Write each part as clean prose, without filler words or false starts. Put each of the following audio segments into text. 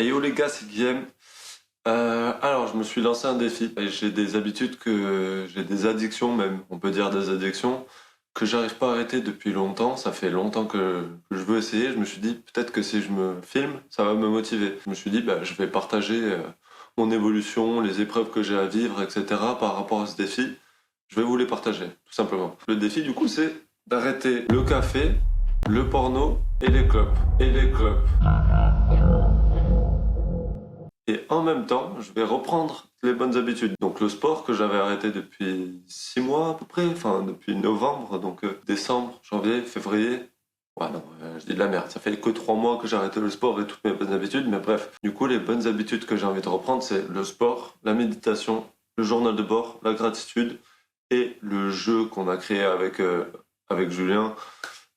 Et yo les gars, c'est Guillaume. Alors, je me suis lancé un défi et j'ai des habitudes j'ai des addictions même, on peut dire des addictions que j'arrive pas à arrêter depuis longtemps. Ça fait longtemps que je veux essayer. Je me suis dit peut-être que si je me filme, ça va me motiver. Je me suis dit bah je vais partager mon évolution, les épreuves que j'ai à vivre, etc. par rapport à ce défi. Je vais vous les partager, tout simplement. Le défi du coup, c'est d'arrêter le café, le porno et les clopes. Et les clopes. Et en même temps, je vais reprendre les bonnes habitudes. Donc le sport que j'avais arrêté depuis 6 mois à peu près, enfin depuis novembre, donc décembre, janvier, février. Ouais non, je dis de la merde. Ça fait que 3 mois que j'ai arrêté le sport et toutes mes bonnes habitudes, mais bref. Du coup, les bonnes habitudes que j'ai envie de reprendre, c'est le sport, la méditation, le journal de bord, la gratitude et le jeu qu'on a créé avec Julien,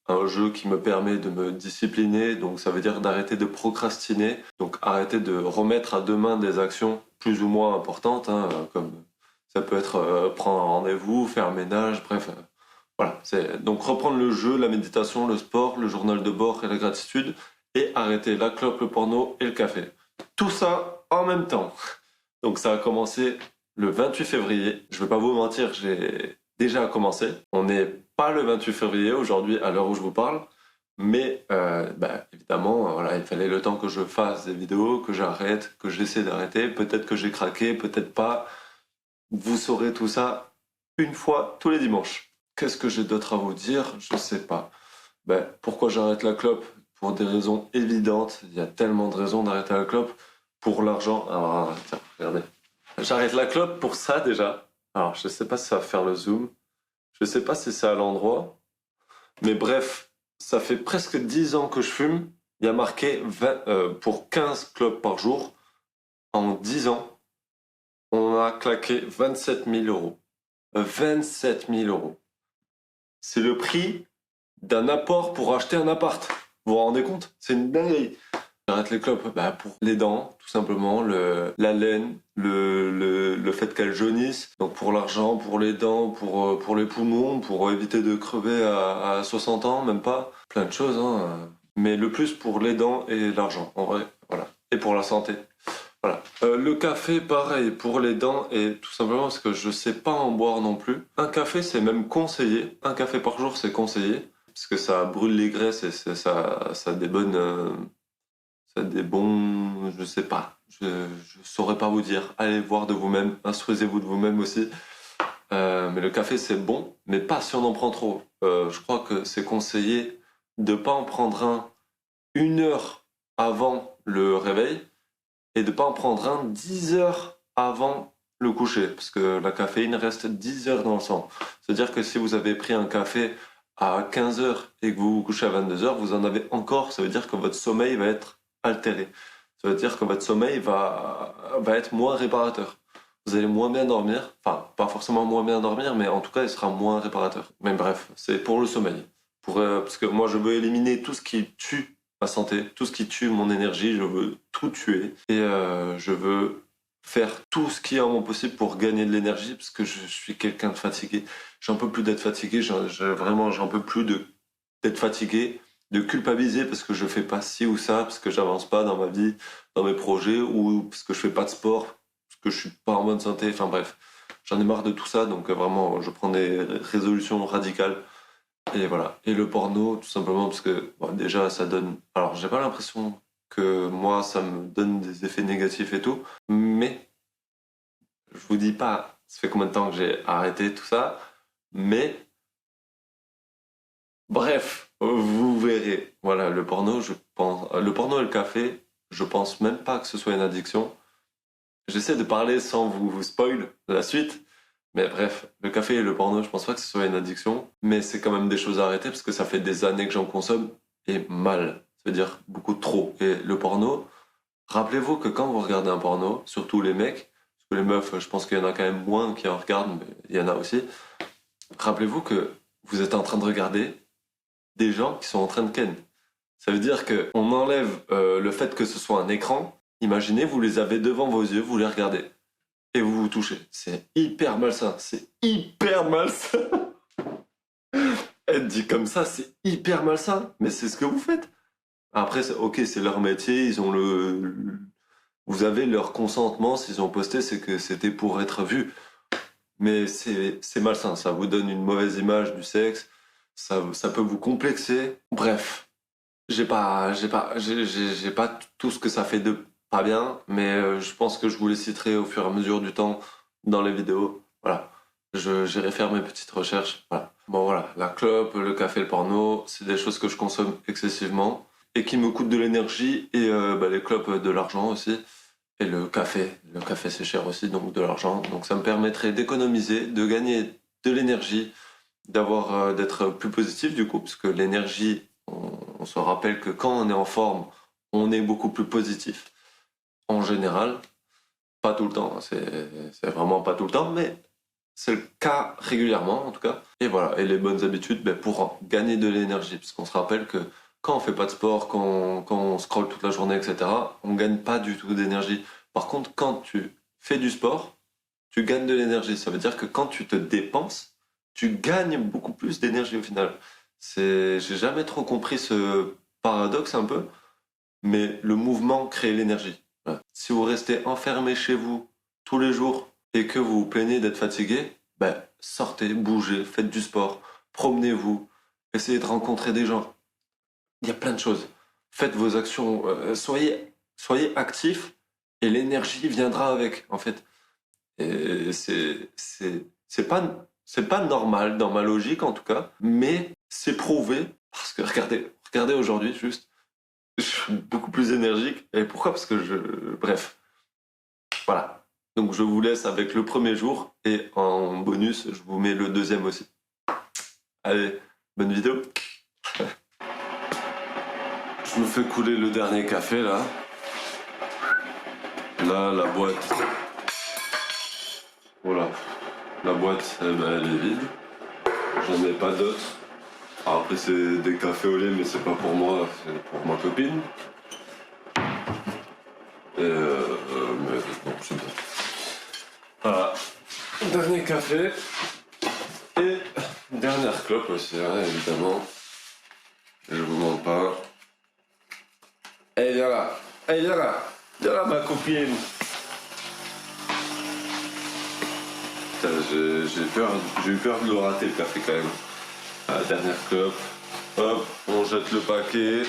un jeu qui me permet de me discipliner, donc ça veut dire d'arrêter de procrastiner, donc arrêter de remettre à demain des actions plus ou moins importantes, hein, comme ça peut être prendre un rendez-vous, faire un ménage, bref, voilà. Donc reprendre le jeu, la méditation, le sport, le journal de bord et la gratitude, et arrêter la clope, le porno et le café. Tout ça en même temps. Donc ça a commencé le 28 février. Je vais pas vous mentir, j'ai déjà commencé. On n'est pas le 28 février aujourd'hui à l'heure où je vous parle, mais évidemment, voilà, il fallait le temps que je fasse des vidéos, que j'arrête, que j'essaie d'arrêter. Peut-être que j'ai craqué, peut-être pas. Vous saurez tout ça une fois tous les dimanches. Qu'est-ce que j'ai d'autre à vous dire? Je sais pas. Pourquoi j'arrête la clope? Pour des raisons évidentes. Il y a tellement de raisons d'arrêter la clope. Pour l'argent. Alors, tiens, regardez. J'arrête la clope pour ça déjà. Alors, je sais pas si ça va faire le zoom. Je sais pas si c'est à l'endroit. Mais bref, ça fait presque 10 ans que je fume. Il y a marqué pour 15 clopes par jour. En 10 ans, on a claqué 27 000 euros. 27 000 euros. C'est le prix d'un apport pour acheter un appart. Vous vous rendez compte? C'est une dinguerie. J'arrête les clopes pour les dents, tout simplement, la laine, le fait qu'elles jaunissent. Donc pour l'argent, pour les dents, pour les poumons, pour éviter de crever à 60 ans, même pas. Plein de choses, hein. Mais le plus pour les dents et l'argent, en vrai. Voilà. Et pour la santé. Voilà. Le café, pareil, pour les dents, et tout simplement parce que je sais pas en boire non plus. Un café, c'est même conseillé. Un café par jour, c'est conseillé. Parce que ça brûle les graisses et ça a des bonnes... ça a des bons... Je sais pas. Je saurais pas vous dire. Allez voir de vous-même. Instruisez-vous de vous-même aussi. Mais le café, c'est bon, mais pas si on en prend trop. Je crois que c'est conseillé de pas en prendre un 1 heure avant le réveil et de pas en prendre un 10 heures avant le coucher, parce que la caféine reste 10 heures dans le sang. C'est-à-dire que si vous avez pris un café à 15 heures et que vous vous couchez à 22 heures, vous en avez encore, ça veut dire que votre sommeil va être altéré. Ça veut dire que votre sommeil va être moins réparateur. Vous allez moins bien dormir, enfin, pas forcément moins bien dormir, mais en tout cas, il sera moins réparateur. Mais bref, c'est pour le sommeil. Parce que moi, je veux éliminer tout ce qui tue ma santé, tout ce qui tue mon énergie, je veux tout tuer. Et je veux faire tout ce qui est en mon possible pour gagner de l'énergie, parce que je suis quelqu'un de fatigué. J'en peux plus d'être fatigué, vraiment, j'en peux plus d'être fatigué, de culpabiliser parce que je fais pas ci ou ça, parce que j'avance pas dans ma vie, dans mes projets, ou parce que je fais pas de sport, parce que je suis pas en bonne santé, enfin bref. J'en ai marre de tout ça, donc vraiment, je prends des résolutions radicales. Et voilà. Et le porno, tout simplement parce que déjà, ça donne... Alors, j'ai pas l'impression que moi, ça me donne des effets négatifs et tout, mais je vous dis pas, ça fait combien de temps que j'ai arrêté tout ça, mais bref, vous verrez. Voilà, le porno, je pense... Le porno et le café, je pense même pas que ce soit une addiction. J'essaie de parler sans vous spoil la suite. Mais bref, le café et le porno, je pense pas que ce soit une addiction, mais c'est quand même des choses à arrêter parce que ça fait des années que j'en consomme et mal. Ça veut dire beaucoup trop. Et le porno, rappelez-vous que quand vous regardez un porno, surtout les mecs, parce que les meufs, je pense qu'il y en a quand même moins qui en regardent, mais il y en a aussi. Rappelez-vous que vous êtes en train de regarder des gens qui sont en train de ken. Ça veut dire que on enlève le fait que ce soit un écran. Imaginez, vous les avez devant vos yeux, vous les regardez. Et vous vous touchez. C'est hyper malsain. C'est hyper malsain. Être dit comme ça, c'est hyper malsain. Mais c'est ce que vous faites. Après, ok, c'est leur métier. Ils ont vous avez leur consentement, s'ils ont posté, c'est que c'était pour être vu. Mais c'est malsain, ça vous donne une mauvaise image du sexe, ça peut vous complexer. Bref, j'ai pas tout ce que ça fait de pas bien, mais je pense que je vous les citerai au fur et à mesure du temps dans les vidéos. Voilà. J'irai faire mes petites recherches. Voilà. Bon voilà, la clope, le café, le porno, c'est des choses que je consomme excessivement et qui me coûtent de l'énergie et les clopes de l'argent aussi. Et le café c'est cher aussi, donc de l'argent. Donc ça me permettrait d'économiser, de gagner de l'énergie, d'être plus positif du coup, parce que l'énergie, on se rappelle que quand on est en forme, on est beaucoup plus positif. En général, pas tout le temps, c'est vraiment pas tout le temps, mais c'est le cas régulièrement en tout cas. Et voilà, et les bonnes habitudes pour gagner de l'énergie, parce qu'on se rappelle que quand on fait pas de sport, quand on scrolle toute la journée, etc., on gagne pas du tout d'énergie. Par contre, quand tu fais du sport, tu gagnes de l'énergie. Ça veut dire que quand tu te dépenses, tu gagnes beaucoup plus d'énergie au final. J'ai jamais trop compris ce paradoxe un peu, mais le mouvement crée l'énergie. Voilà. Si vous restez enfermé chez vous tous les jours et que vous vous plaignez d'être fatigué, sortez, bougez, faites du sport, promenez-vous, essayez de rencontrer des gens. Il y a plein de choses. Faites vos actions, soyez actifs et l'énergie viendra avec, en fait. Et c'est pas normal dans ma logique en tout cas, mais c'est prouvé parce que regardez aujourd'hui juste, je suis beaucoup plus énergique. Et pourquoi? Parce que bref, voilà. Donc je vous laisse avec le premier jour et en bonus, je vous mets le deuxième aussi. Allez, bonne vidéo. Je me fais couler le dernier café là. Là, la boîte. Voilà. La boîte, elle est vide. J'en ai pas d'autres. Après, c'est des cafés au lait, mais c'est pas pour moi, c'est pour ma copine. Mais bon, c'est bon. Voilà. Dernier café. Et dernière clope aussi, hein, évidemment. Je vous mens pas. Et viens là. Et viens là. Viens là, ma copine. Putain, j'ai eu peur de le rater le café quand même. La dernière clope. Hop, on jette le paquet.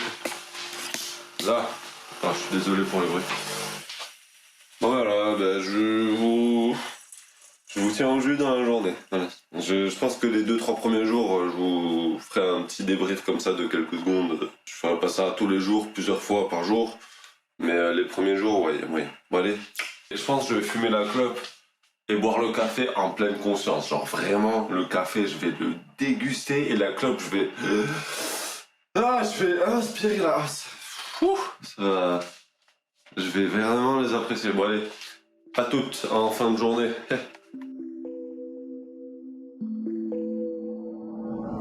Là. Ah, je suis désolé pour le bruit. Voilà, je vous tiens au jus dans la journée. Voilà. Je pense que les 2-3 premiers jours, je vous ferai un petit débrief comme ça de quelques secondes. Je ferai pas ça tous les jours, plusieurs fois par jour. Mais les premiers jours, ouais. Bon, allez. Et je pense que je vais fumer la clope et boire le café en pleine conscience. Genre vraiment, le café, je vais le déguster et la clope, je vais... je vais inspirer là. Ça... Je vais vraiment les apprécier. Bon allez, à toutes en fin de journée.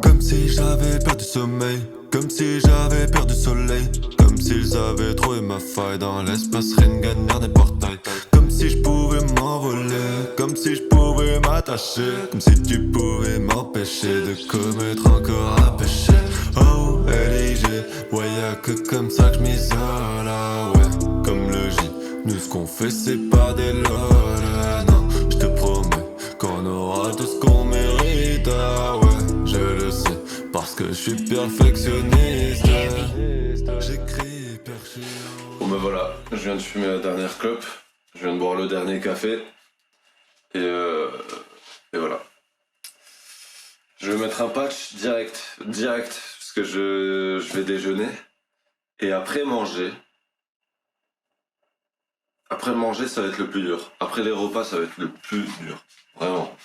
Comme si j'avais perdu sommeil, comme si j'avais perdu soleil, comme s'ils avaient trouvé ma faille dans l'espace Ringanière des portails. Comme si je pouvais m'envoler, comme si je pouvais m'attacher, comme si tu pouvais m'empêcher de commettre encore un péché. Oh, LIG, ouais y'a que comme ça que je m'isole, ouais, comme le J. Nous ce qu'on fait c'est pas des lol, non, je te promets qu'on aura tout ce qu'on mérite, ouais, je le sais, parce que je suis perfectionniste. J'écris perché. Bon voilà, je viens de fumer la dernière clope, je viens de boire le dernier café, et voilà. Je vais mettre un patch direct, parce que je vais déjeuner, et après manger, ça va être le plus dur. Après les repas, ça va être le plus dur, vraiment.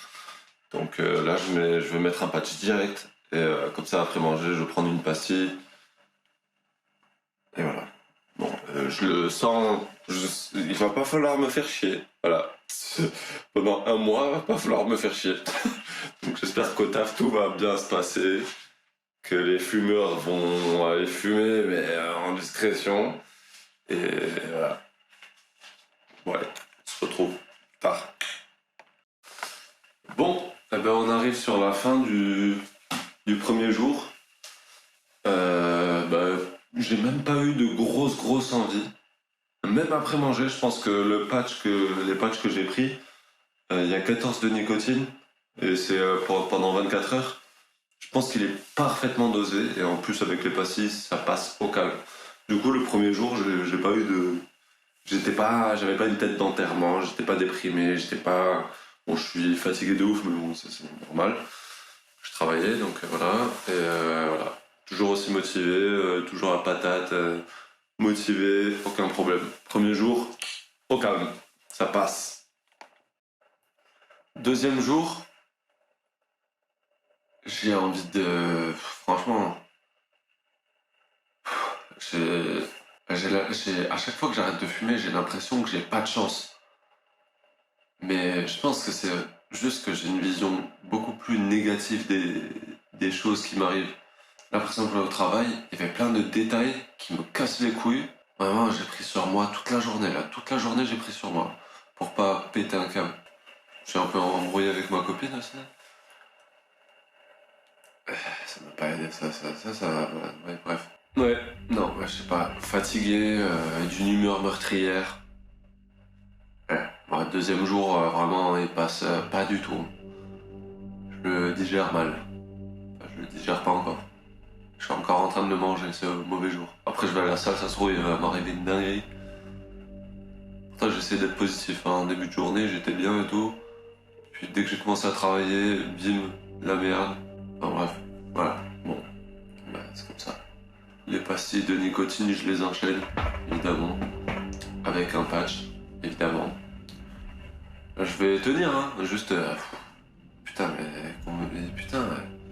Donc là, je vais mettre un patch direct, et comme ça, après manger, je vais prendre une pastille, et voilà. Bon, je le sens, il va pas falloir me faire chier, voilà. Pendant un mois, il va pas falloir me faire chier. Donc j'espère qu'au taf, tout va bien se passer, que les fumeurs vont aller fumer, mais en discrétion, et voilà. Ouais, on se retrouve tard. Bon, on arrive sur la fin du premier jour. J'ai même pas eu de grosse envie. même après manger, je pense que les patchs que j'ai pris, il y a 14 de nicotine, et c'est pendant 24 heures. Je pense qu'il est parfaitement dosé, et en plus avec les pastilles, ça passe au calme. Du coup, le premier jour, j'ai pas eu de... J'avais pas une tête d'enterrement, j'étais pas déprimé, j'étais pas... Bon, je suis fatigué de ouf, mais bon, c'est normal. Je travaillais, donc voilà. Et voilà. Toujours aussi motivé, toujours à patate, motivé, aucun problème. Premier jour, au calme, ça passe. Deuxième jour, j'ai envie de... Franchement, à chaque fois que j'arrête de fumer, j'ai l'impression que j'ai pas de chance. Mais je pense que c'est juste que j'ai une vision beaucoup plus négative des choses qui m'arrivent. Là, par exemple, au travail, il y avait plein de détails qui me cassent les couilles. Vraiment, j'ai pris sur moi toute la journée, là. Toute la journée, j'ai pris sur moi. Pour pas péter un câble. Je suis un peu embrouillé avec ma copine aussi. Ça m'a pas aidé, ça, ouais, bref. Ouais, non, je sais pas. Fatigué, d'une humeur meurtrière. Ouais. Bon, le deuxième jour, vraiment, il passe pas du tout. Je le digère mal. Enfin, je le digère pas encore. Je suis encore en train de le manger, c'est un mauvais jour. Après, je vais à la salle, ça se trouve, il va m'arriver une dinguerie. Pourtant, j'essaie d'être positif. Hein. En début de journée, j'étais bien et tout. Puis dès que j'ai commencé à travailler, bim, la merde. Enfin bref, voilà. Bon, bah, c'est comme ça. Les pastilles de nicotine, je les enchaîne, évidemment. Avec un patch, évidemment. Je vais tenir, hein. Juste... putain, putain,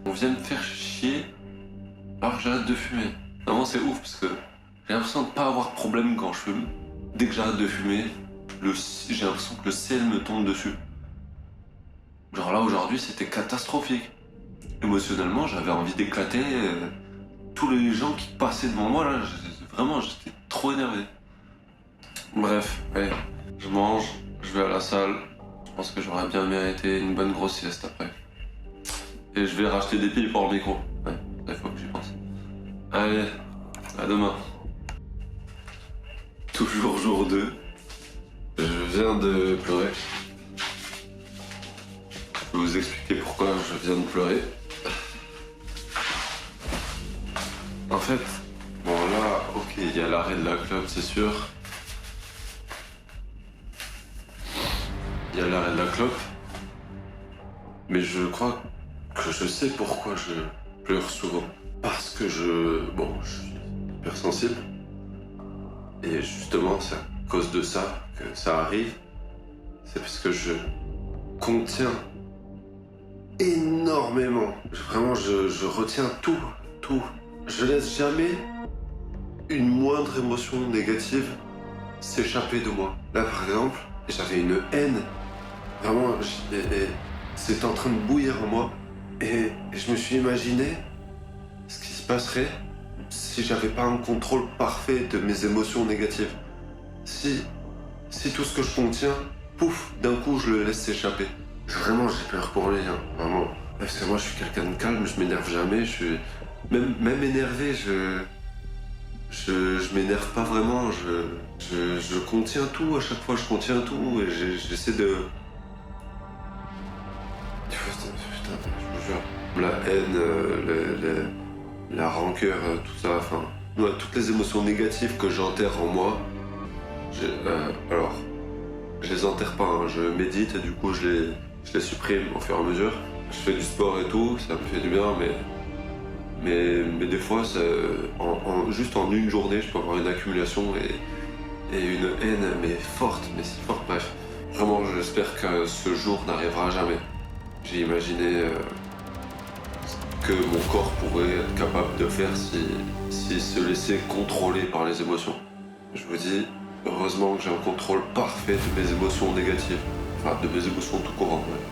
on vient me faire chier alors que j'arrête de fumer. Vraiment, c'est ouf, parce que j'ai l'impression de pas avoir de problème quand je fume. Dès que j'arrête de fumer, j'ai l'impression que le ciel me tombe dessus. Genre là, aujourd'hui, c'était catastrophique. Émotionnellement, j'avais envie d'éclater tous les gens qui passaient devant moi, là. Vraiment, j'étais trop énervé. Bref, allez, je mange, je vais à la salle. Je pense que j'aurais bien mérité une bonne grosse sieste après. Et je vais racheter des piles pour le micro. Ouais, il faut que j'y pense. Allez, à demain. Toujours jour 2. Je viens de pleurer. Je vais vous expliquer pourquoi je viens de pleurer. En fait, bon là, ok, il y a l'arrêt de la clope, c'est sûr. Il y a l'arrêt de la clope. Mais je crois que je sais pourquoi je pleure souvent. Parce que je suis hypersensible. Et justement, c'est à cause de ça que ça arrive. C'est parce que je contiens énormément. Vraiment, je retiens tout. Je laisse jamais une moindre émotion négative s'échapper de moi. Là, par exemple, j'avais une haine. Vraiment, c'était en train de bouillir en moi. Et je me suis imaginé ce qui se passerait si j'avais pas un contrôle parfait de mes émotions négatives. Si tout ce que je contiens, pouf, d'un coup, je le laisse s'échapper. Vraiment, j'ai peur pour lui, hein, vraiment. Parce que moi, je suis quelqu'un de calme, je m'énerve jamais, je suis... Même énervé, je m'énerve pas vraiment, je contiens tout, à chaque fois je contiens tout, et j'essaie de... Putain, je vous jure. La haine, la rancœur, tout ça, enfin... Ouais, toutes les émotions négatives que j'enterre en moi, alors, je les enterre pas, hein, je médite et du coup je les supprime au fur et à mesure. Je fais du sport et tout, ça me fait du bien, mais des fois, juste en une journée, je peux avoir une accumulation et une haine, mais forte, mais si forte, bref. Vraiment, j'espère que ce jour n'arrivera jamais. J'ai imaginé que mon corps pourrait être capable de faire si se laissait contrôler par les émotions. Je vous dis, heureusement que j'ai un contrôle parfait de mes émotions négatives. Enfin, de mes émotions tout courant, ouais.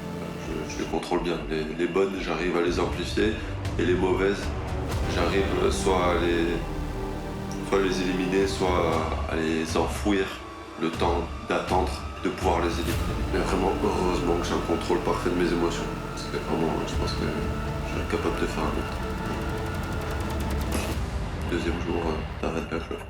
Je les contrôle bien. Les bonnes, j'arrive à les amplifier, et les mauvaises, j'arrive soit à les éliminer, soit à les enfouir, le temps d'attendre de pouvoir les éliminer. Mais vraiment, heureusement que j'ai un contrôle parfait de mes émotions. Parce que vraiment, je pense que je suis capable de faire un autre. Deuxième jour d'arrêt de la clope.